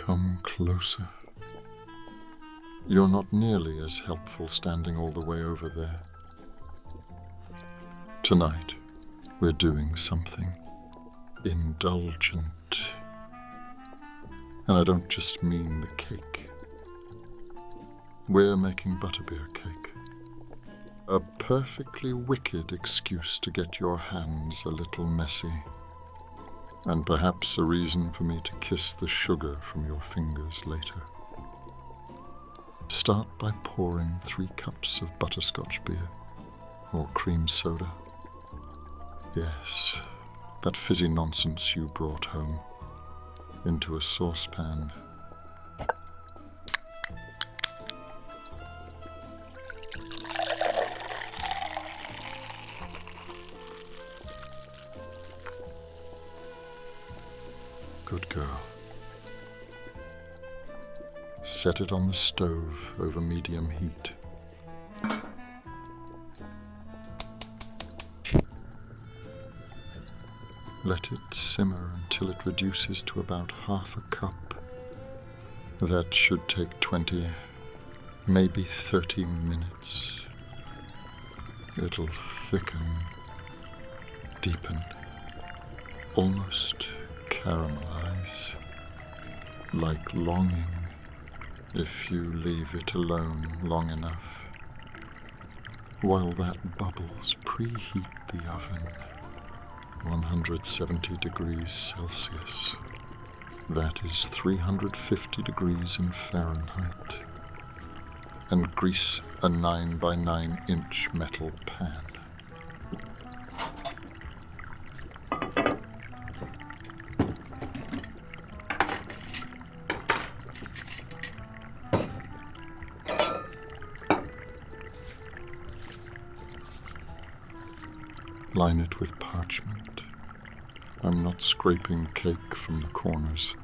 Come closer. You're not nearly as helpful standing all the way over there. Tonight, we're doing something indulgent. And I don't just mean the cake. We're making butterbeer cake. A perfectly wicked excuse to get your hands a little messy. And perhaps a reason for me to kiss the sugar from your fingers later. Start by pouring 3 cups of butterscotch beer or cream soda. Yes, that fizzy nonsense you brought home into a saucepan. Good girl. Set it on the stove over medium heat. Let it simmer until it reduces to about half a cup. That should take 20, maybe 30 minutes. It'll thicken, deepen, almost caramelize, like longing, if you leave it alone long enough. While that bubbles, preheat the oven, 170 degrees Celsius. That is 350 degrees in Fahrenheit. And grease a 9 by 9 inch metal pan. Line it with parchment. I'm not scraping cake from the corners.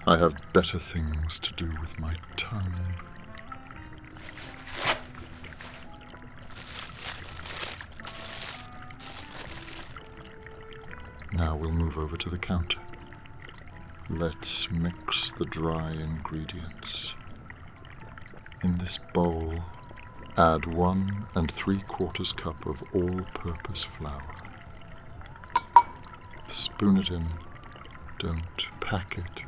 I have better things to do with my tongue. Now we'll move over to the counter. Let's mix the dry ingredients. In this bowl, add 1 3/4 cup of all-purpose flour. Spoon it in, don't pack it.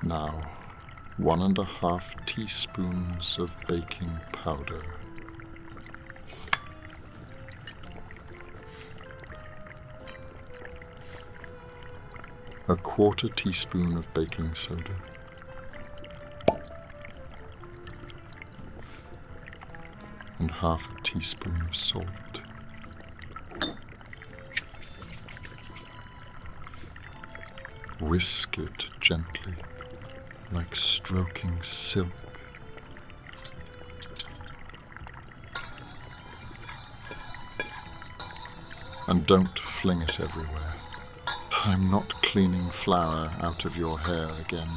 Now, 1 1/2 teaspoons of baking powder. A 1/4 teaspoon of baking soda. And 1/2 teaspoon of salt. Whisk it gently, like stroking silk. And don't fling it everywhere. I'm not cleaning flour out of your hair again.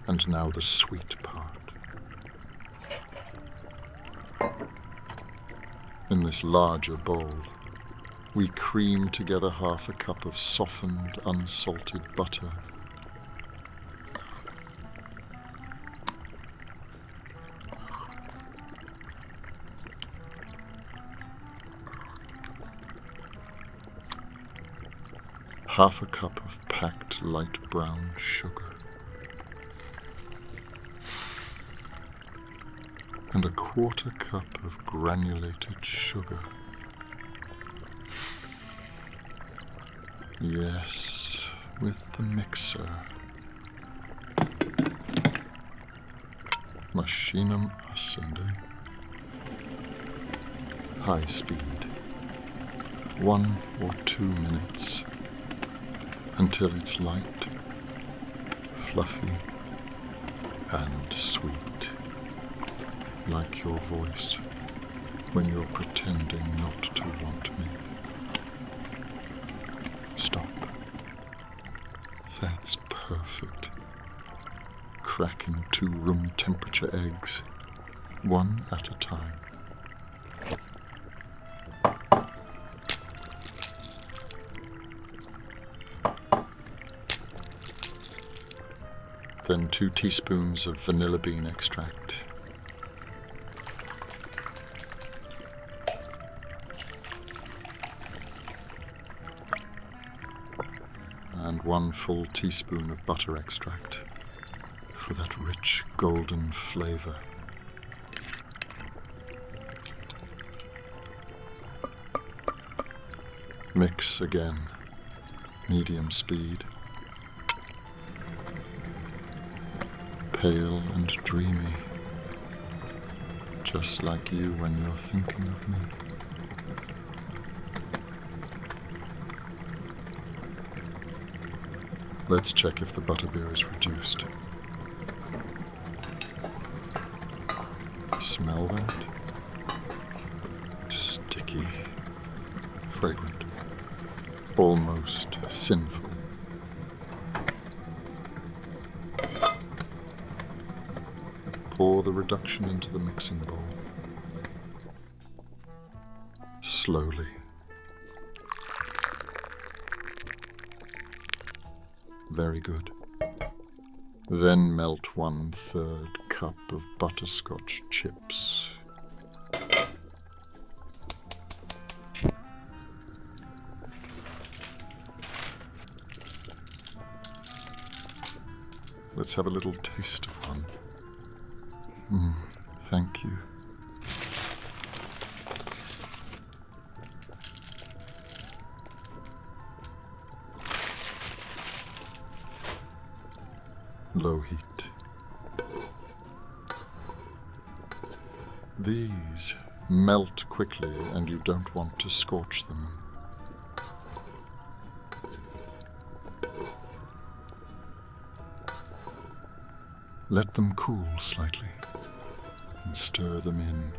And now the sweet part. In this larger bowl, we cream together 1/2 cup of softened, unsalted butter. Half a cup of packed light brown sugar. And a 1/4 cup of granulated sugar. Yes, with the mixer. Machinum ascende. High speed. 1 or 2 minutes. Until it's light, fluffy, and sweet. Like your voice when you're pretending not to want me. Stop. That's perfect. crack in 2 room temperature eggs, one at a time. Then 2 teaspoons of vanilla bean extract. And 1 full teaspoon of butter extract for that rich golden flavor. Mix again, medium speed. Pale and dreamy, just like you when you're thinking of me. Let's check if the butterbeer is reduced. Smell that? Sticky, fragrant, almost sinful. Pour the reduction into the mixing bowl. Slowly. Very good. Then melt 1/3 cup of butterscotch chips. Let's have a little taste of one. Thank you. Low heat. These melt quickly and you don't want to scorch them. Let them cool slightly and stir them in.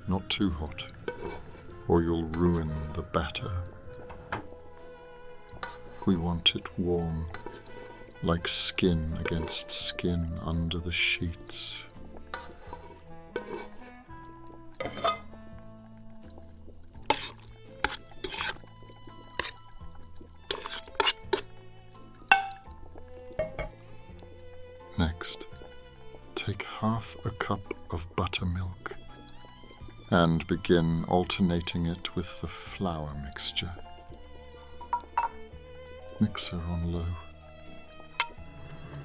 Not too hot, or you'll ruin the batter. We want it warm, like skin against skin under the sheets. Next, take 1/2 cup of buttermilk and begin alternating it with the flour mixture. Mixer on low.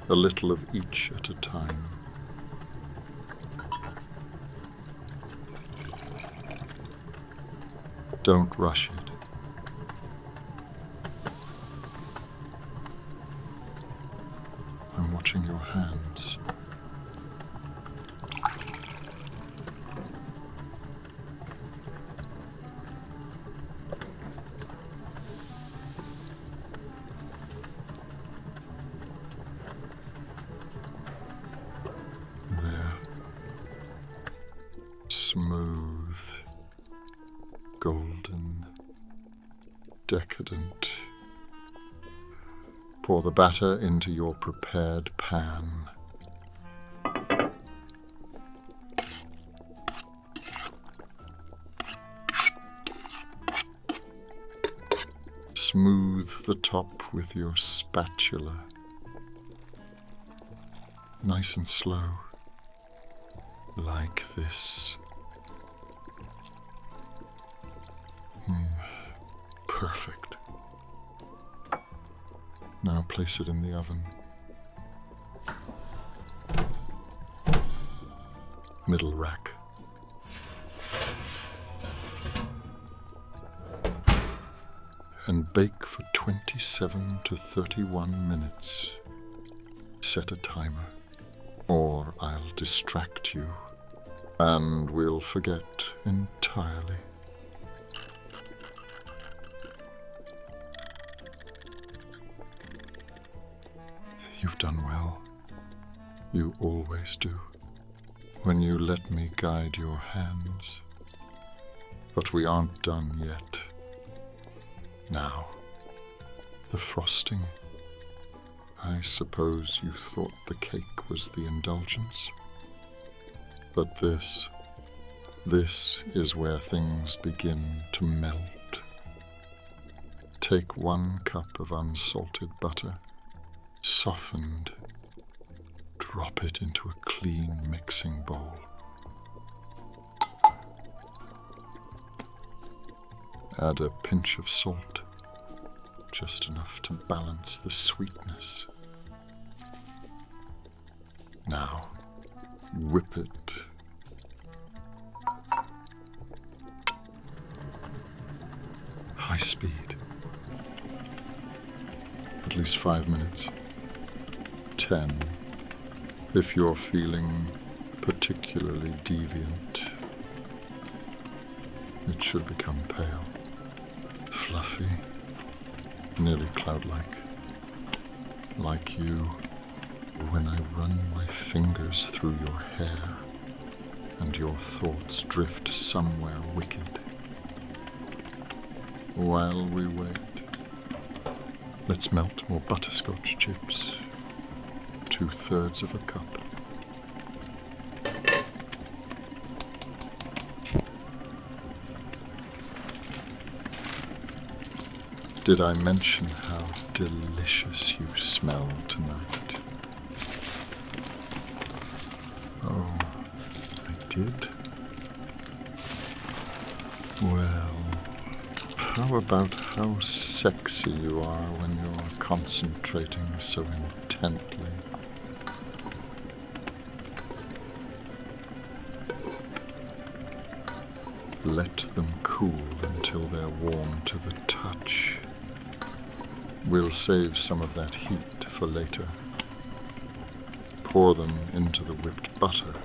A little of each at a time. Don't rush it. I'm watching your hands. There. Smooth, golden, decadent. Pour the batter into your prepared pan. Smooth the top with your spatula. Nice and slow. Like this. Perfect. Now place it in the oven. Middle rack. And bake for 27 to 31 minutes. Set a timer, or I'll distract you, and we'll forget entirely. You've done well. You always do, when you let me guide your hands. But we aren't done yet. Now, the frosting. I suppose you thought the cake was the indulgence. But this is where things begin to melt. Take 1 cup of unsalted butter, softened. Drop it into a clean mixing bowl. Add a pinch of salt, just enough to balance the sweetness. Now, whip it. High speed. At least 5 minutes. 10, if you're feeling particularly deviant. It should become pale, fluffy, nearly cloud-like. Like you, when I run my fingers through your hair and your thoughts drift somewhere wicked. While we wait, let's melt more butterscotch chips. 2/3 of a cup. Did I mention how delicious you smell tonight? Oh, I did? Well, how about how sexy you are when you're concentrating so intently? Let them cool until they're warm to the touch. We'll save some of that heat for later. Pour them into the whipped butter.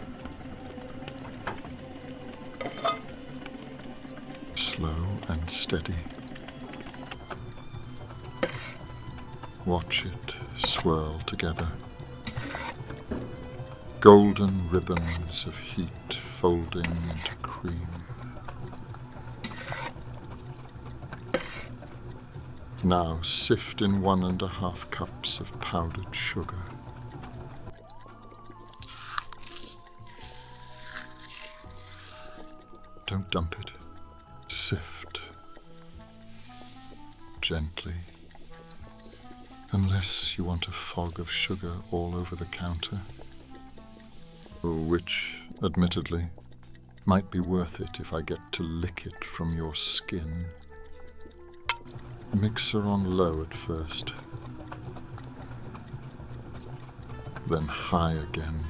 Slow and steady. Watch it swirl together. Golden ribbons of heat folding into cream. Now sift in 1½ cups of powdered sugar. Don't dump it. Sift. Gently. Unless you want a fog of sugar all over the counter. Which, admittedly, might be worth it if I get to lick it from your skin. Mixer on low at first, then high again.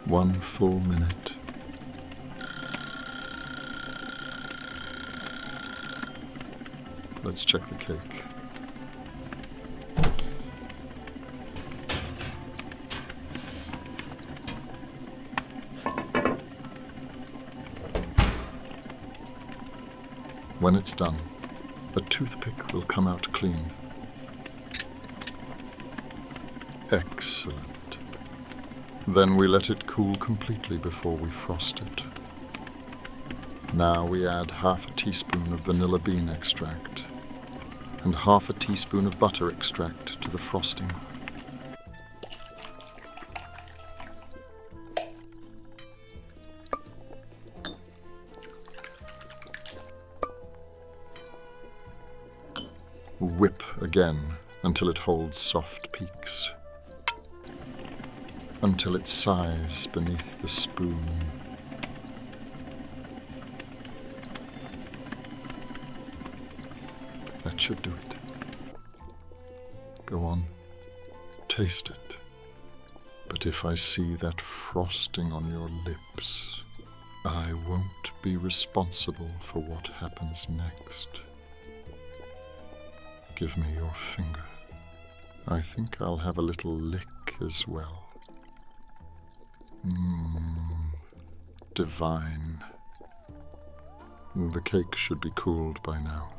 1 full minute. Let's check the cake. When it's done, a toothpick will come out clean. Excellent. Then we let it cool completely before we frost it. Now we add ½ teaspoon of vanilla bean extract and ½ teaspoon of butter extract to the frosting. Whip again until it holds soft peaks, until it sighs beneath the spoon. That should do it. Go on, taste it. But if I see that frosting on your lips, I won't be responsible for what happens next. Give me your finger. I think I'll have a little lick as well. Divine. The cake should be cooled by now.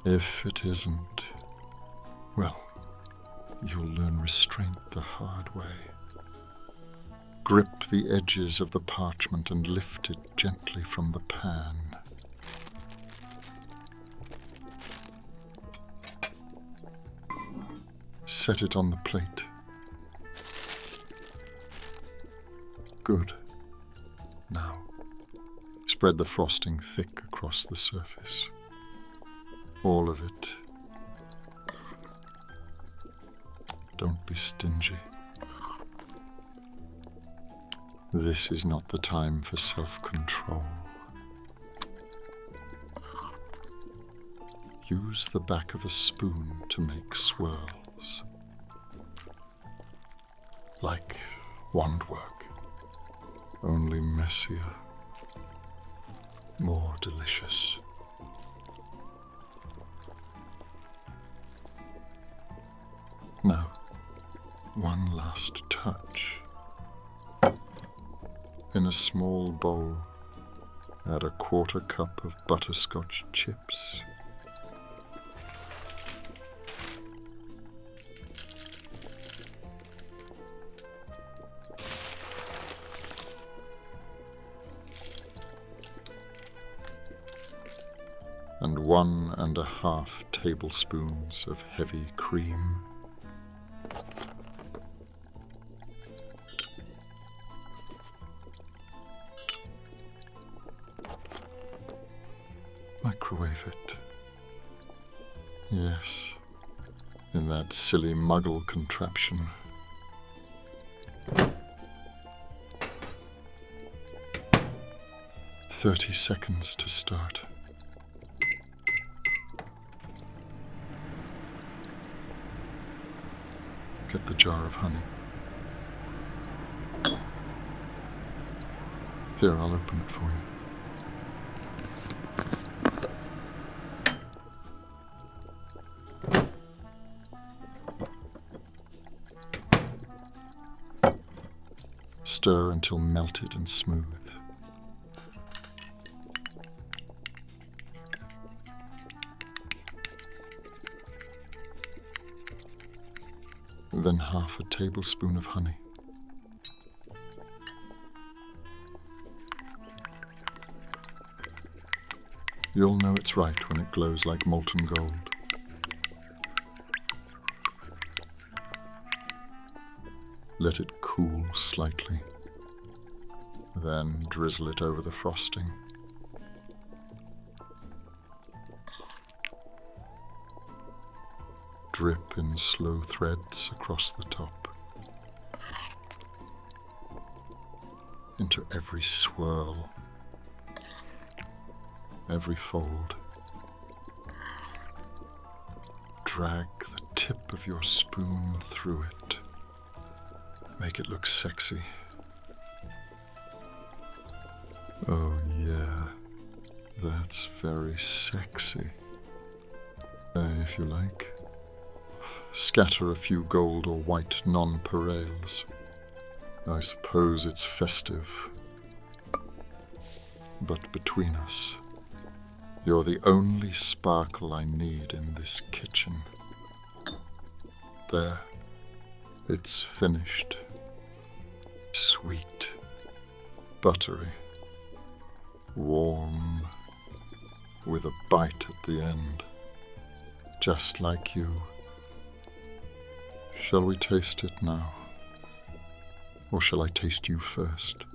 If it isn't, well, you'll learn restraint the hard way. Grip the edges of the parchment and lift it gently from the pan. Set it on the plate. Good. Now, spread the frosting thick across the surface. All of it. Don't be stingy. This is not the time for self-control. Use the back of a spoon to make swirls. Like wand work, only messier, more delicious. Now, one last touch. In a small bowl, add a 1/4 cup of butterscotch chips. And 1½ tablespoons of heavy cream. Microwave it. Yes, in that silly muggle contraption. "30 seconds to start." Get the jar of honey. Here, I'll open it for you. Stir until melted and smooth. Then 1/2 tablespoon of honey. You'll know it's right when it glows like molten gold. Let it cool slightly. Then drizzle it over the frosting. Drip in slow threads across the top. Into every swirl, every fold. Drag the tip of your spoon through it. Make it look sexy. Oh yeah, that's very sexy. If you like, scatter a few gold or white nonpareils. I suppose it's festive. But between us, you're the only sparkle I need in this kitchen. There, it's finished. Sweet, buttery, warm, with a bite at the end, just like you. Shall we taste it now? Or shall I taste you first?